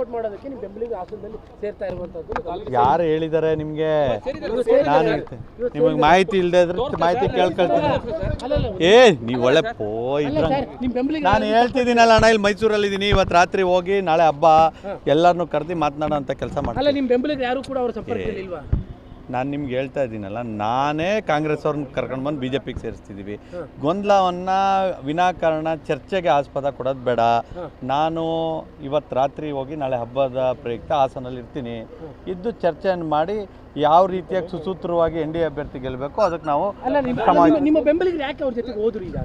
Support ಮಾಡೋದಕ್ಕೆ ನಿಮ್ಮ ಬೆಂಬಲಿಗರು ಹಾಸನದಲ್ಲಿ ಸೇರ್ತಾ ಇರುವಂತದ್ದು ಯಾರು ಹೇಳಿದ್ದಾರೆ ನಿಮಗೆ? ನಾನು ನಿಮಗೆ ಮಾಹಿತಿ ಇಲ್ಲದೆ ಇದ್ರೆ ಮಾಹಿತಿ ಕೇಳ್ಕೊಳ್ತೀನಿ. ನೀವು ಒಳ್ಳೆ ನಾನು ಹೇಳ್ತಿದ್ದೀನಲ್ಲ ಅಣ್ಣ, ಇಲ್ಲಿ ಮೈಸೂರಲ್ಲಿ ಇದ್ದೀನಿ, ಇವತ್ತು ರಾತ್ರಿ ಹೋಗಿ ನಾಳೆ ಹಬ್ಬ ಎಲ್ಲರನ್ನೂ ಕರೆದು ಮಾತನಾಡೋ ಅಂತ ಕೆಲಸ ಮಾಡಿ. ನಿಮ್ಮ ಬೆಂಬಲಿಗರು ಯಾರು ಕೂಡ ಅವರ ಸಂಪರ್ಕದಲ್ಲಿ ಇಲ್ವಾ? ನಾನು ನಿಮ್ಗೆ ಹೇಳ್ತಾ ಇದ್ದೀನಲ್ಲ, ನಾನೇ ಕಾಂಗ್ರೆಸ್ ಅವ್ರನ್ನ ಕರ್ಕೊಂಡು ಬಂದು BJPಗೆ ಸೇರಿಸ್ತಿದ್ದೀವಿ. ಗೊಂದಲವನ್ನು ವಿನಾಕಾರಣ ಚರ್ಚೆಗೆ ಆಸ್ಪದ ಕೊಡೋದು ಬೇಡ. ನಾನು ಇವತ್ತು ರಾತ್ರಿ ಹೋಗಿ ನಾಳೆ ಹಬ್ಬದ ಪ್ರಯುಕ್ತ ಹಾಸನಲ್ಲಿ ಇರ್ತೀನಿ. ಇದ್ದು ಚರ್ಚೆಯನ್ನು ಮಾಡಿ ಯಾವ ರೀತಿಯಾಗಿ ಸುಸೂತ್ರವಾಗಿ NDA ಅಭ್ಯರ್ಥಿ ಗೆಲ್ಲಬೇಕು ಅದಕ್ಕೆ ನಾವು ನಿಮ್ಮ ಬೆಂಬಲಿಗರು ಯಾಕೆ ಅವ್ರ ಜೊತೆಗೆ ಹೋದ್ರು? ಈಗ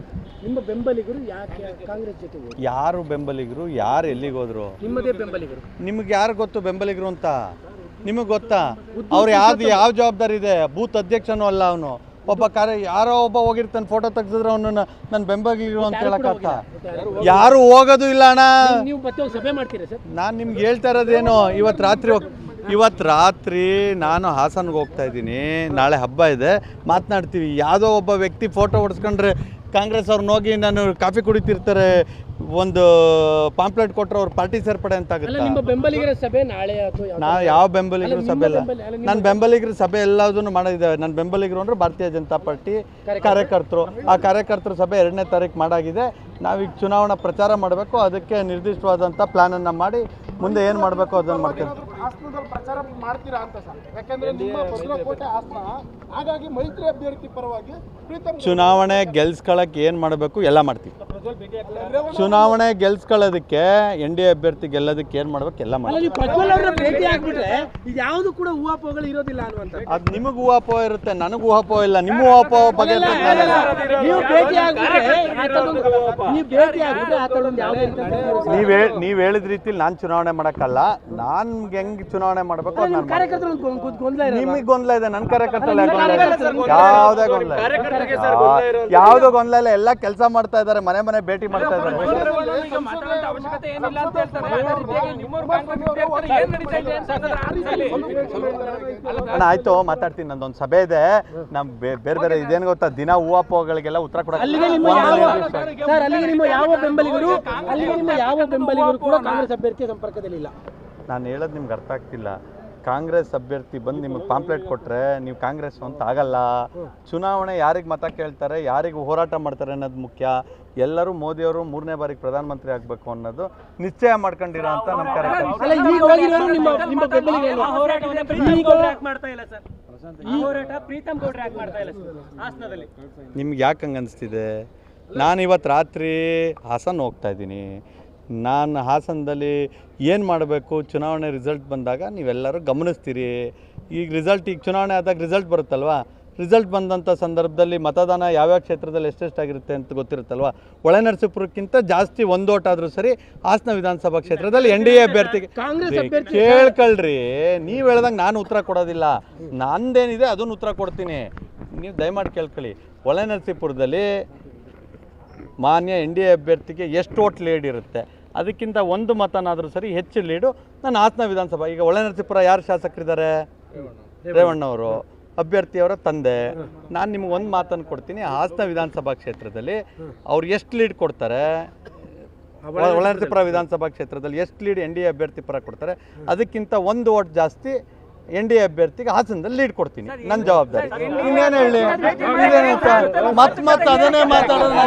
ನಿಮ್ಮ ಬೆಂಬಲಿಗರು ಯಾಕೆ ಕಾಂಗ್ರೆಸ್ ಜೊತೆಗೆ ಹೋದ್ರು? ಯಾರು ಬೆಂಬಲಿಗರು, ಯಾರು ಎಲ್ಲಿಗೆ ಹೋದ್ರು? ನಿಮ್ಮದೇ ಬೆಂಬಲಿಗರು. ನಿಮ್ಗೆ ಯಾರು ಗೊತ್ತು ಬೆಂಬಲಿಗರು ಅಂತ? ನಿಮಗೆ ಗೊತ್ತಾ? ಅವ್ರು ಯಾವ ಜವಾಬ್ದಾರಿ ಇದೆ? ಬೂತ್ ಅಧ್ಯಕ್ಷನೂ ಅಲ್ಲ ಅವನು. ಒಬ್ಬ ಯಾರೋ ಒಬ್ಬ ಹೋಗಿರ್ತಾನೆ, ಫೋಟೋ ತೆಗೆಸಿದ್ರೆ ಅವನು ನನ್ನ ಬೆಂಬಲಿಗರು ಅಂತ ಹೇಳಕ್ಕಾಗ್ತ? ಯಾರು ಹೋಗೋದು ಇಲ್ಲ ಅಣ್ಣ. ನೀವು ಮತ್ತೆ ಸಭೆ ಮಾಡ್ತೀರಾ ಸರ್? ನಾನು ನಿಮ್ಗೆ ಹೇಳ್ತಾ ಇರೋದೇನು, ಇವತ್ತು ರಾತ್ರಿ ನಾನು ಹಾಸನ್ಗೆ ಹೋಗ್ತಾ ಇದ್ದೀನಿ. ನಾಳೆ ಹಬ್ಬ ಇದೆ, ಮಾತನಾಡ್ತೀವಿ. ಯಾವುದೋ ಒಬ್ಬ ವ್ಯಕ್ತಿ ಫೋಟೋ ಹೊಡ್ಸ್ಕೊಂಡ್ರೆ ಕಾಂಗ್ರೆಸ್ ಅವ್ರನ್ನ ಹೋಗಿ ನಾನು ಕಾಫಿ ಕುಡಿತಿರ್ತಾರೆ, ಒಂದು ಪಾಂಪ್ಲೆಟ್ ಕೊಟ್ಟರೆ ಅವ್ರು ಪಾರ್ಟಿ ಸೇರ್ಪಡೆ ಅಂತ ಆಗುತ್ತೆ. ನಿಮ್ಮ ಬೆಂಬಲಿಗರ ಸಭೆ ನಾಳೆ? ನಾವು ಯಾವ ಬೆಂಬಲಿಗರು ಸಭೆ ಇಲ್ಲ. ನನ್ನ ಬೆಂಬಲಿಗರ ಸಭೆ ಎಲ್ಲದನ್ನು ಮಾಡಿದ್ದೇವೆ. ನನ್ನ ಬೆಂಬಲಿಗರು ಅಂದರೆ ಭಾರತೀಯ ಜನತಾ ಪಾರ್ಟಿ ಕಾರ್ಯಕರ್ತರು. ಆ ಕಾರ್ಯಕರ್ತರ ಸಭೆ 2ನೇ ತಾರೀಕು ಮಾಡಾಗಿದೆ. ನಾವೀಗ ಚುನಾವಣಾ ಪ್ರಚಾರ ಮಾಡಬೇಕು. ಅದಕ್ಕೆ ನಿರ್ದಿಷ್ಟವಾದಂಥ ಪ್ಲಾನನ್ನು ಮಾಡಿ ಮುಂದೆ ಏನು ಮಾಡಬೇಕು ಅದನ್ನು ಮಾಡ್ತೀವಿ. ಹಾಸನದಲ್ಲಿ ಪ್ರಚಾರ ಮಾಡ್ತೀರಾ ಅಂತ ಸರ್? ಯಾಕಂದ್ರೆ ನಿಮ್ಮ ಭದ್ರಕೋಟೆ ಹಾಸನ, ಹಾಗಾಗಿ ಮೈತ್ರಿ ಅಭ್ಯರ್ಥಿ ಪರವಾಗಿ ಚುನಾವಣೆ ಗೆಲ್ಸ್ಕೊಳ್ಳೋಕೆ ಏನು ಮಾಡಬೇಕು ಎಲ್ಲ ಮಾಡ್ತೀವಿ. ಚುನಾವಣೆ ಗೆಲ್ಸ್ಕೊಳ್ಳೋದಕ್ಕೆ NDA ಅಭ್ಯರ್ಥಿ ಗೆಲ್ಲೋದಕ್ಕೆ ಏನು ಮಾಡ್ಬೇಕು ಎಲ್ಲ ಮಾಡ್ತೀವಿ. ಯಾವುದು ಕೂಡ ಊಹಾಪೋಹಗಳು ಇರೋದಿಲ್ಲ ಅನ್ನುವಂತ. ಅದು ನಿಮಗೆ ಊಹಾಪೋಹ ಇರುತ್ತೆ, ನನಗೆ ಊಹಾಪೋಹ ಇಲ್ಲ. ನಿಮ್ಮ ಊಹಾಪೋಹ ಬಗ್ಗೆ ನೀವು ಹೇಳಿದ ರೀತಿಲಿ ನಾನು ಚುನಾವಣೆ ಮಾಡೋಕ್ಕಲ್ಲ. ನಾನು ಹೆಂಗೆ ಚುನಾವಣೆ ಮಾಡಬೇಕು ಅದು ನಿಮಗೆ ಗೊಂದಲ ಇದೆ. ನನ್ನ ಕಾರ್ಯಕರ್ತರಲ್ಲಿ ಯಾವುದೇ ಗೊಂದಲ ಯಾವುದೋ ಗೊಂದಲ ಇಲ್ಲ. ಎಲ್ಲ ಕೆಲಸ ಮಾಡ್ತಾ ಇದ್ದಾರೆ, ಮನೆ ಮನೆ ಭೇಟಿ ಮಾಡ್ತಾ ಇದ್ದಾರೆ. ಅಣ್ಣ ಆಯ್ತು, ಮಾತಾಡ್ತೀನಿ. ನಂದೊಂದು ಸಭೆ ಇದೆ. ನಮ್ ಬೇರೆ ಬೇರೆ ಇದೇನು ಗೊತ್ತಾ, ದಿನ ಊಹಾಪೋಹಗಳಿಗೆಲ್ಲ ಉತ್ತರ ಕೊಡ. ಯಾವ ಬೆಂಬಲಿಗರು ಕೂಡ ಕಾಂಗ್ರೆಸ್ ಅಭ್ಯರ್ಥಿಯ ಸಂಪರ್ಕದಲ್ಲಿ ಇಲ್ಲ. ನಾನು ಹೇಳೋದು ನಿಮ್ಗೆ ಅರ್ಥ ಆಗ್ತಿಲ್ಲ. ಕಾಂಗ್ರೆಸ್ ಅಭ್ಯರ್ಥಿ ಬಂದು ನಿಮಗೆ ಪಾಂಪ್ಲೆಟ್ ಕೊಟ್ಟರೆ ನೀವು ಕಾಂಗ್ರೆಸ್ ಅಂತ ಆಗಲ್ಲ. ಚುನಾವಣೆ ಯಾರಿಗೆ ಮತ ಕೇಳ್ತಾರೆ, ಯಾರಿಗೆ ಹೋರಾಟ ಮಾಡ್ತಾರೆ ಅನ್ನೋದು ಮುಖ್ಯ. ಎಲ್ಲರೂ ಮೋದಿಯವರು 3ನೇ ಬಾರಿಗೆ ಪ್ರಧಾನಮಂತ್ರಿ ಆಗಬೇಕು ಅನ್ನೋದು ನಿಶ್ಚಯ ಮಾಡ್ಕೊಂಡಿರೋ ಅಂತ ನಮ್ಮ ಕಾರ್ಯಕ್ರಮ. ನಿಮ್ಗೆ ಯಾಕೆ ಹಂಗೆ ಅನಿಸ್ತಿದೆ? ನಾನು ಇವತ್ತು ರಾತ್ರಿ ಹಾಸನ ಹೋಗ್ತಾ ಇದ್ದೀನಿ. ನಾನು ಹಾಸನದಲ್ಲಿ ಏನು ಮಾಡಬೇಕು, ಚುನಾವಣೆ ರಿಸಲ್ಟ್ ಬಂದಾಗ ನೀವೆಲ್ಲರೂ ಗಮನಿಸ್ತೀರಿ. ಈಗ ಚುನಾವಣೆ ಆದಾಗ ರಿಸಲ್ಟ್ ಬರುತ್ತಲ್ವ, ರಿಸಲ್ಟ್ ಬಂದಂಥ ಸಂದರ್ಭದಲ್ಲಿ ಮತದಾನ ಯಾವ್ಯಾವ ಕ್ಷೇತ್ರದಲ್ಲಿ ಎಷ್ಟೆಷ್ಟಾಗಿರುತ್ತೆ ಅಂತ ಗೊತ್ತಿರುತ್ತಲ್ವ. ಹೊಳೆನರಸೀಪುರಕ್ಕಿಂತ ಜಾಸ್ತಿ ಒಂದು ಓಟ್ ಆದರೂ ಸರಿ ಹಾಸನ ವಿಧಾನಸಭಾ ಕ್ಷೇತ್ರದಲ್ಲಿ NDA ಅಭ್ಯರ್ಥಿಗೆ ಕೇಳ್ಕೊಳ್ರಿ. ನೀವು ಹೇಳ್ದಂಗೆ ನಾನು ಉತ್ತರ ಕೊಡೋದಿಲ್ಲ. ನಂದೇನಿದೆ ಅದನ್ನು ಉತ್ತರ ಕೊಡ್ತೀನಿ. ನೀವು ದಯಮಾಡಿ ಕೇಳ್ಕೊಳ್ಳಿ. ಹೊಳೆನರಸೀಪುರದಲ್ಲಿ ಮಾನ್ಯ NDA ಅಭ್ಯರ್ಥಿಗೆ ಎಷ್ಟು ಓಟ್ ಲೀಡ್ ಇರುತ್ತೆ, ಅದಕ್ಕಿಂತ ಒಂದು ಮತನಾದರೂ ಸರಿ ಹೆಚ್ಚು ಲೀಡು ನಾನು ಹಾಸನ ವಿಧಾನಸಭಾ. ಈಗ ಹೊಳೆನರಸೀಪುರ ಯಾರು ಶಾಸಕರಿದ್ದಾರೆ? ರೇವಣ್ಣವರು ಅಭ್ಯರ್ಥಿಯವರ ತಂದೆ. ನಾನು ನಿಮ್ಗೆ ಒಂದು ಮಾತನ್ನು ಕೊಡ್ತೀನಿ. ಹಾಸನ ವಿಧಾನಸಭಾ ಕ್ಷೇತ್ರದಲ್ಲಿ ಅವ್ರು ಎಷ್ಟು ಲೀಡ್ ಕೊಡ್ತಾರೆ, ಹೊಳೆನರಸೀಪುರ ವಿಧಾನಸಭಾ ಕ್ಷೇತ್ರದಲ್ಲಿ ಎಷ್ಟು ಲೀಡ್ NDA ಅಭ್ಯರ್ಥಿ ಪರ ಕೊಡ್ತಾರೆ, ಅದಕ್ಕಿಂತ ಒಂದು ಓಟ್ ಜಾಸ್ತಿ NDA ಅಭ್ಯರ್ಥಿಗೆ ಹಾಸನದಲ್ಲಿ ಲೀಡ್ ಕೊಡ್ತೀನಿ. ನನ್ನ ಜವಾಬ್ದಾರಿ. ಇನ್ನೇನು ಹೇಳಿ, ಮತ್ತೆ ಅದನ್ನೇ ಮಾತಾಡೋದು.